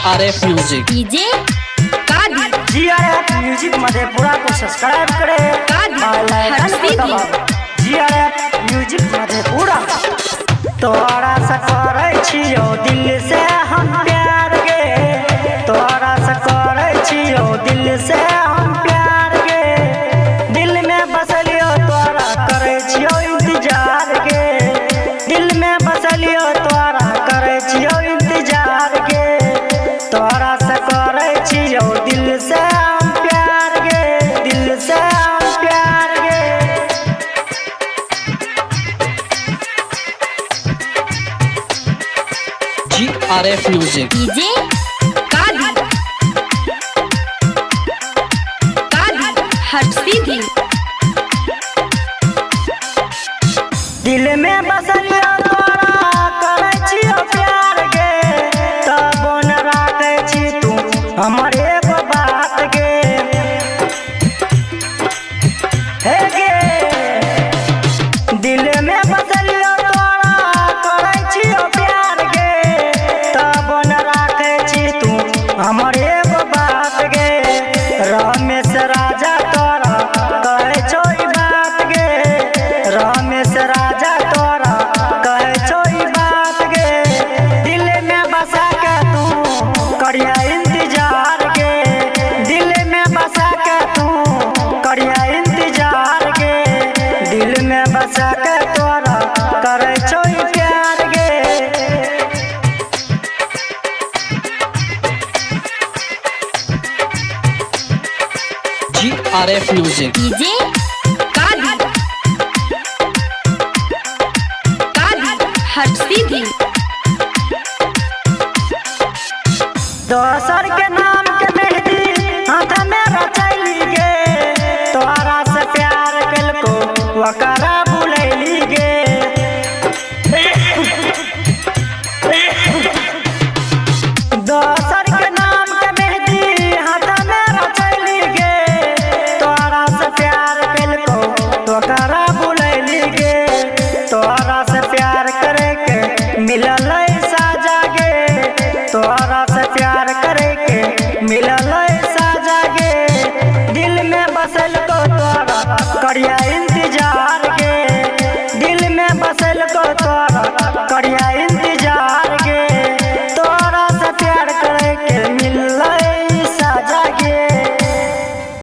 GRF music DJ कादी GRF music Madhepura को subscribe करे GRF म्यूजिक मधेपुरा तोरा से करे छियो दिल से हम प्यार गे तोरा से करे छियो दिल से हम प्यार गे दिल में बसलियो तोरा करे छियो इंतजार गे दिल में बसलियो तोरा करे छियो इंतजार गे तोरा से करे छियो दिल से हम प्यार गे दिल से हम प्यार गे GRF म्यूजिक डीजे कादी हट सीधी दिल में बसलियो तोरा करे छियो प्यार गे तब न राखे छी तू हमर एगो बात गे हे गे दिल में बसलियो तोरा करे छियो प्यार गे तब न राखे छी तू हमर एगो बात गे रमेश राजा तोरा कहे छो ई बात गे रमेश राजा तोरा कहे छो ई बात गे दिल में बसा के तू करिया इंतजार गे दिल में बसा के तू करिया इंतजार गे दिल में बसा के तोरा करे छो ई प्यार गे GRF म्यूजिक डीजे कादी हट सीधी दोसर के नाम